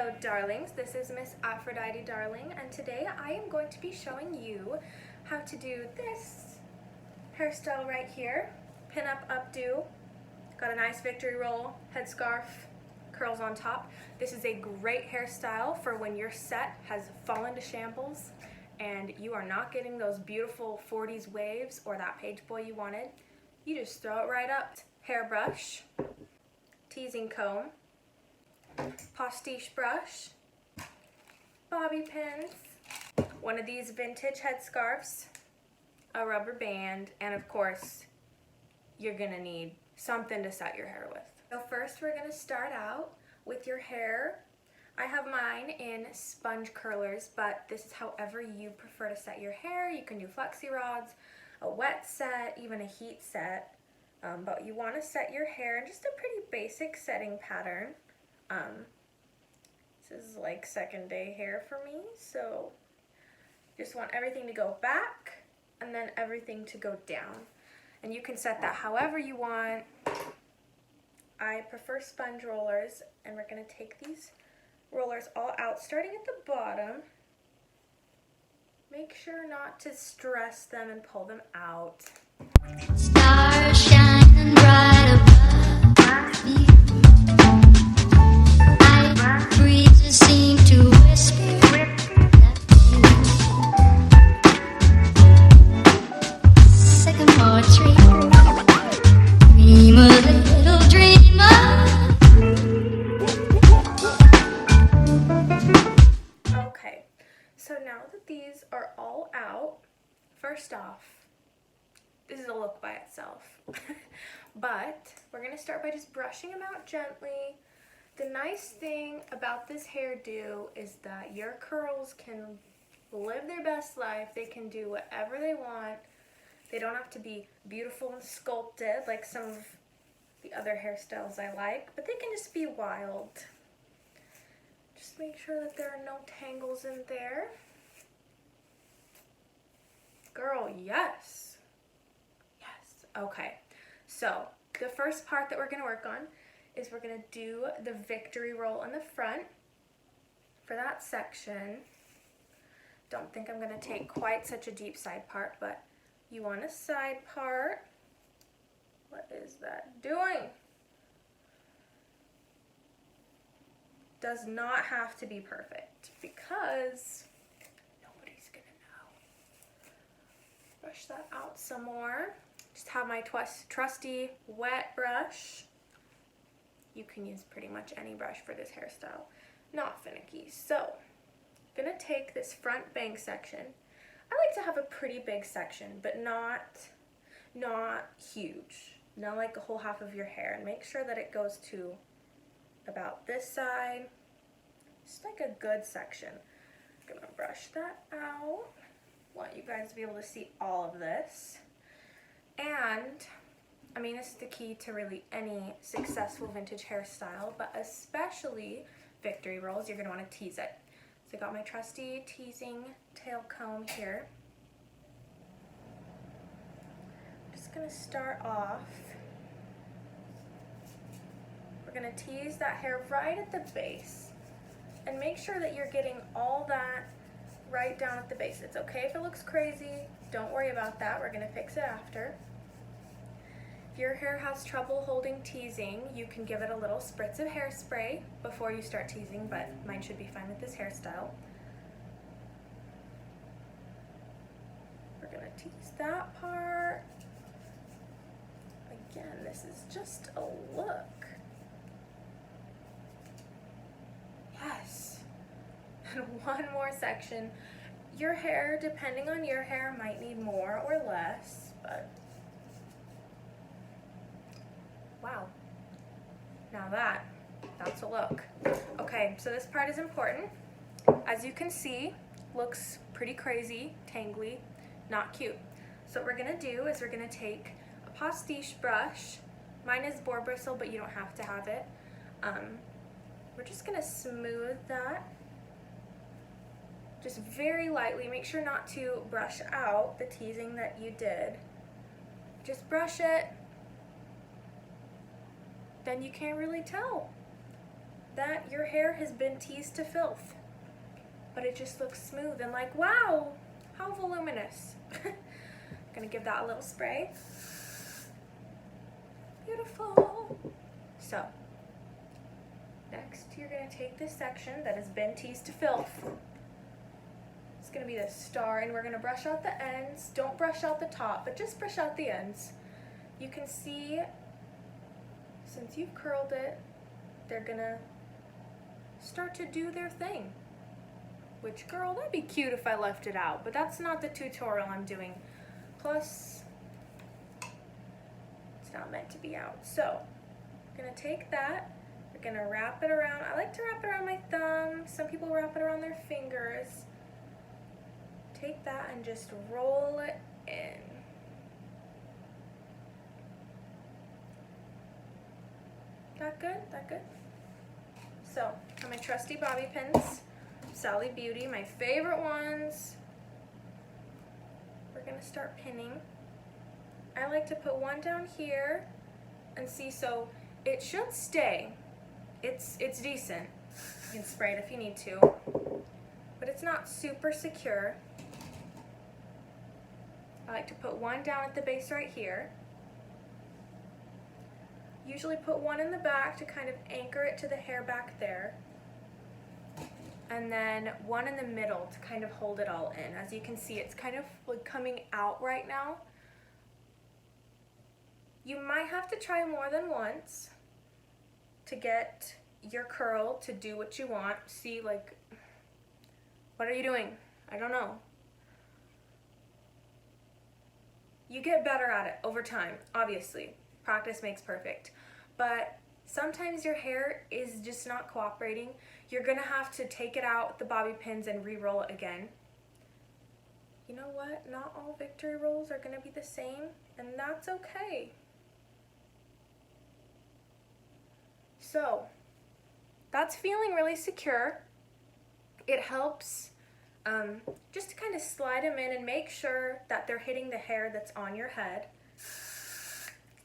Hello darlings, this is Miss Aphrodite Darling, and today I am going to be showing you how to do this hairstyle right here. Pinup updo, got a nice victory roll, headscarf, curls on top. This is a great hairstyle for when your set has fallen to shambles and you are not getting those beautiful 40s waves or that page boy you wanted. You just throw it right up. Hairbrush, teasing comb, pastiche brush, bobby pins, one of these vintage headscarves, a rubber band, and of course, you're gonna need something to set your hair with. So first we're gonna start out with your hair. I have mine in sponge curlers, but this is however you prefer to set your hair. You can do flexi rods, a wet set, even a heat set, but you wanna set your hair in just a pretty basic setting pattern. This is like second day hair for me, so just want everything to go back and then everything to go down. And you can set that however you want. I prefer sponge rollers, and we're going to take these rollers all out, starting at the bottom. Make sure not to stress them and pull them out. Stars shining bright above me. Breezes seem to whisper sycamore tree. Dream a little dreamer. Okay, so now that these are all out, first off, this is a look by itself. But we're going to start by just brushing them out gently. The nice thing about this hairdo is that your curls can live their best life. They can do whatever they want. They don't have to be beautiful and sculpted like some of the other hairstyles I like, but they can just be wild. Just make sure that there are no tangles in there. Girl, yes. Yes. Okay. So, the first part that we're going to work on is we're going to do the victory roll in the front. For that section, don't think I'm going to take quite such a deep side part, but you want a side part. What is that doing? Does not have to be perfect because nobody's going to know. Brush that out some more. Just have my trusty wet brush. You can use pretty much any brush for this hairstyle. Not finicky. So, I'm going to take this front bang section. I like to have a pretty big section, but not huge. Not like a whole half of your hair. And make sure that it goes to about this side. Just like a good section. I'm going to brush that out. Want you guys to be able to see all of this. And I mean, this is the key to really any successful vintage hairstyle, but especially victory rolls, you're going to want to tease it. So I got my trusty teasing tail comb here. I'm just going to start off. We're going to tease that hair right at the base. And make sure that you're getting all that right down at the base. It's okay if it looks crazy. Don't worry about that. We're going to fix it after. If your hair has trouble holding teasing, you can give it a little spritz of hairspray before you start teasing, but mine should be fine with this hairstyle. We're going to tease that part. Again, this is just a look. Yes. And one more section. Your hair, depending on your hair, might need more or less, but wow, now that's a look. Okay, so this part is important. As you can see, looks pretty crazy, tangly, not cute. So what we're gonna do is we're gonna take a pastiche brush. Mine is boar bristle, but you don't have to have it. We're just gonna smooth that. Just very lightly, make sure not to brush out the teasing that you did. Just brush it. Then you can't really tell. that your hair has been teased to filth, but it just looks smooth and like, wow, how voluminous. Gonna give that a little spray. Beautiful. So, next you're gonna take this section that has been teased to filth. It's gonna be the star, and we're gonna brush out the ends. Don't brush out the top, but just brush out the ends. You can see, since you've curled it, they're gonna start to do their thing. Which, girl, that'd be cute if I left it out, but that's not the tutorial I'm doing. Plus, it's not meant to be out. So, I'm gonna take that, we're gonna wrap it around. I like to wrap it around my thumb. Some people wrap it around their fingers. Take that and just roll it in. That good? That good? So, got my trusty bobby pins, Sally Beauty, my favorite ones. We're gonna start pinning. I like to put one down here and see, so it should stay. It's decent. You can spray it if you need to, but it's not super secure. I like to put one down at the base right here. Usually put one in the back to kind of anchor it to the hair back there. And then one in the middle to kind of hold it all in. As you can see, it's kind of like coming out right now. You might have to try more than once to get your curl to do what you want. See, like, what are you doing? I don't know. You get better at it over time, obviously. Practice makes perfect. But sometimes your hair is just not cooperating. You're gonna have to take it out with the bobby pins and re-roll it again. You know what? Not all victory rolls are gonna be the same, and that's okay. So, that's feeling really secure. It helps just to kind of slide them in and make sure that they're hitting the hair that's on your head.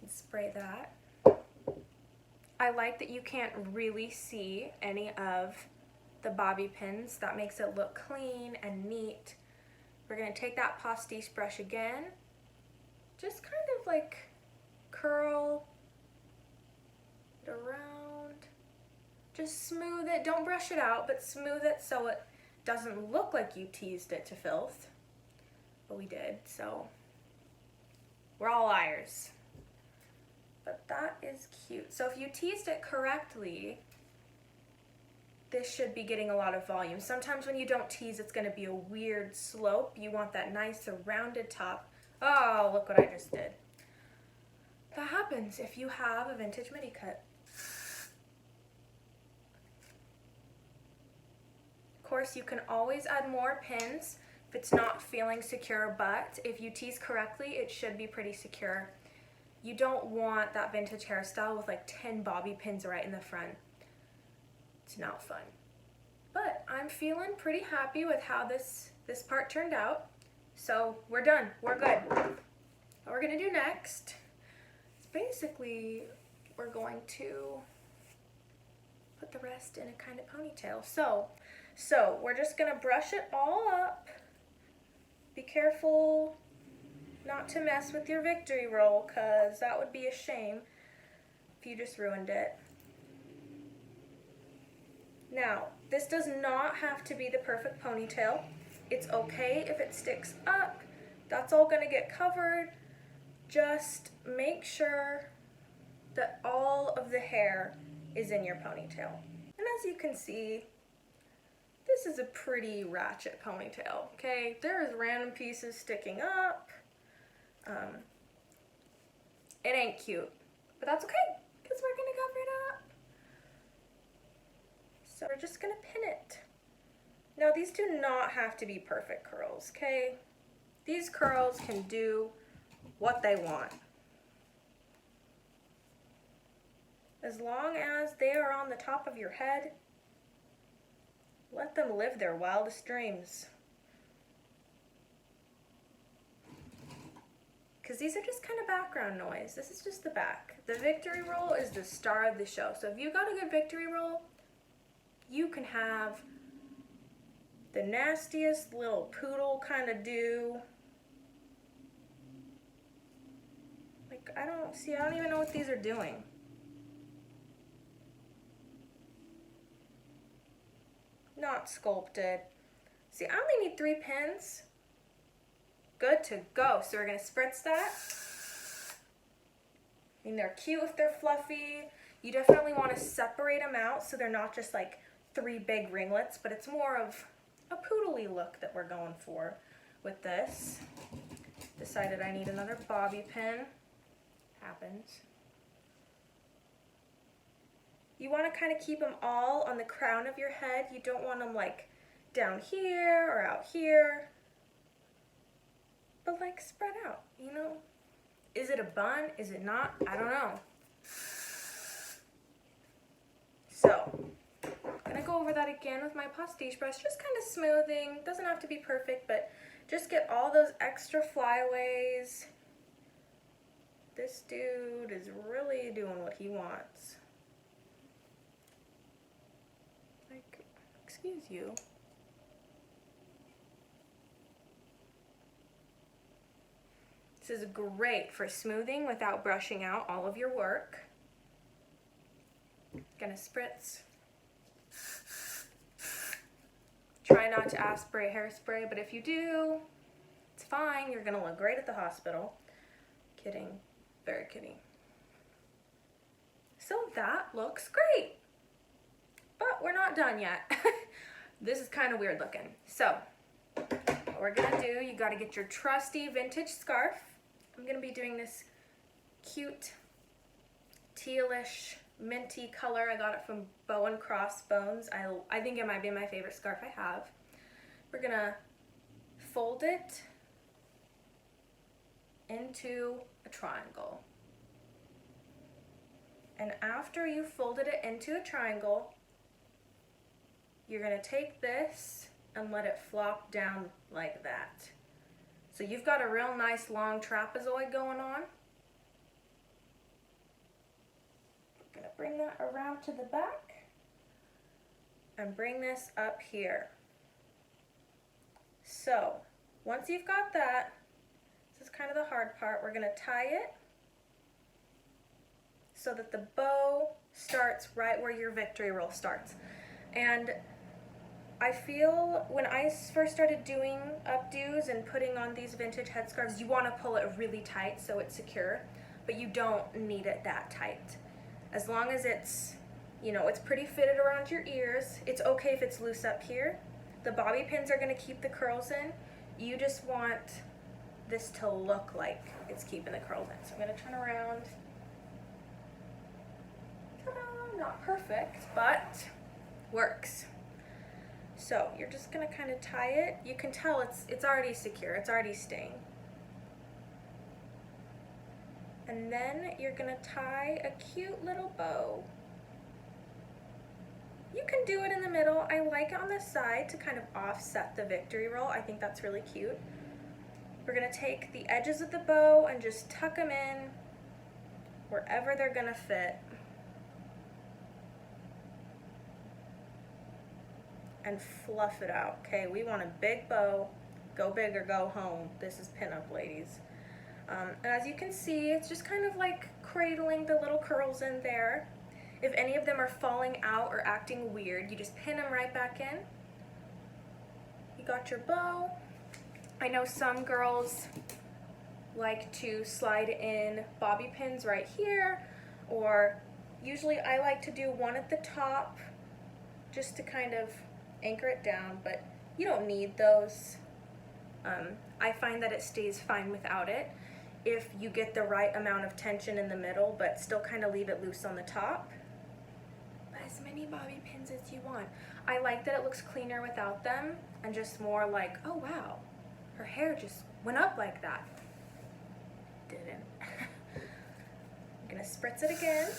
And spray that. I like that you can't really see any of the bobby pins. That makes it look clean and neat. We're gonna take that pastiche brush again. Just kind of like curl it around. Just smooth it. Don't brush it out, but smooth it so it doesn't look like you teased it to filth. But we did, so we're all liars. But that is cute. So if you teased it correctly, this should be getting a lot of volume. Sometimes when you don't tease, it's gonna be a weird slope. You want that nice rounded top. Oh, look what I just did. That happens if you have a vintage midi cut. Of course, you can always add more pins if it's not feeling secure, but if you tease correctly, it should be pretty secure. You don't want that vintage hairstyle with like 10 bobby pins right in the front. It's not fun. But I'm feeling pretty happy with how this part turned out. So we're done, we're good. What we're gonna do next is basically, we're going to put the rest in a kind of ponytail. So we're just gonna brush it all up. Be careful not to mess with your victory roll, because that would be a shame if you just ruined it. Now, this does not have to be the perfect ponytail. It's okay if it sticks up. That's all gonna get covered. Just make sure that all of the hair is in your ponytail. And as you can see, this is a pretty ratchet ponytail, okay? There's random pieces sticking up. It ain't cute, but that's okay, because we're gonna cover it up. So we're just gonna pin it. Now these do not have to be perfect curls, okay? These curls can do what they want. As long as they are on the top of your head, let them live their wildest dreams. Because these are just kind of background noise. This is just the back. The victory roll is the star of the show. So if you got a good victory roll, you can have the nastiest little poodle kind of do. Like, I don't even know what these are doing. Not sculpted. See, I only need 3 pins. Good to go. So we're gonna spritz that. I mean, they're cute if they're fluffy. You definitely want to separate them out so they're not just like 3 big ringlets, but it's more of a poodly look that we're going for with this. Decided I need another bobby pin. Happens. You want to kind of keep them all on the crown of your head. You don't want them like down here or out here, but like spread out, you know? Is it a bun? Is it not? I don't know. So, I'm gonna go over that again with my pastiche brush, just kind of smoothing. Doesn't have to be perfect, but just get all those extra flyaways. This dude is really doing what he wants. Like, excuse you. This is great for smoothing without brushing out all of your work. Gonna spritz. Try not to aspirate hairspray, but if you do, it's fine. You're gonna look great at the hospital. Kidding, very kidding. So that looks great, but we're not done yet. This is kind of weird looking. So what we're gonna do, you gotta get your trusty vintage scarf. I'm gonna be doing this cute tealish minty color. I got it from Bow and Crossbones. I think it might be my favorite scarf I have. We're gonna fold it into a triangle. And after you folded it into a triangle, you're gonna take this and let it flop down like that. So you've got a real nice long trapezoid going on. I'm gonna bring that around to the back and bring this up here. So once you've got that, this is kind of the hard part, we're gonna tie it so that the bow starts right where your victory roll starts. And I feel when I first started doing updos and putting on these vintage headscarves, you want to pull it really tight so it's secure, but you don't need it that tight. As long as it's, you know, it's pretty fitted around your ears. It's okay if it's loose up here. The bobby pins are going to keep the curls in. You just want this to look like it's keeping the curls in. So I'm going to turn around. Ta-da! Not perfect, but works. So you're just gonna kind of tie it. You can tell it's already secure, it's already staying. And then you're gonna tie a cute little bow. You can do it in the middle. I like it on the side to kind of offset the victory roll. I think that's really cute. We're gonna take the edges of the bow and just tuck them in wherever they're gonna fit. And fluff it out. Okay, we want a big bow. Go big or go home. This is pinup, ladies. And as you can see, it's just kind of like cradling the little curls in there. If any of them are falling out or acting weird, you just pin them right back in. You got your bow. I know some girls like to slide in bobby pins right here, or usually I like to do one at the top just to kind of anchor it down, but you don't need those. I find that it stays fine without it if you get the right amount of tension in the middle, but still kind of leave it loose on the top. But as many bobby pins as you want. I like that it looks cleaner without them and just more like, oh wow, her hair just went up like that. Didn't. I'm gonna spritz it again.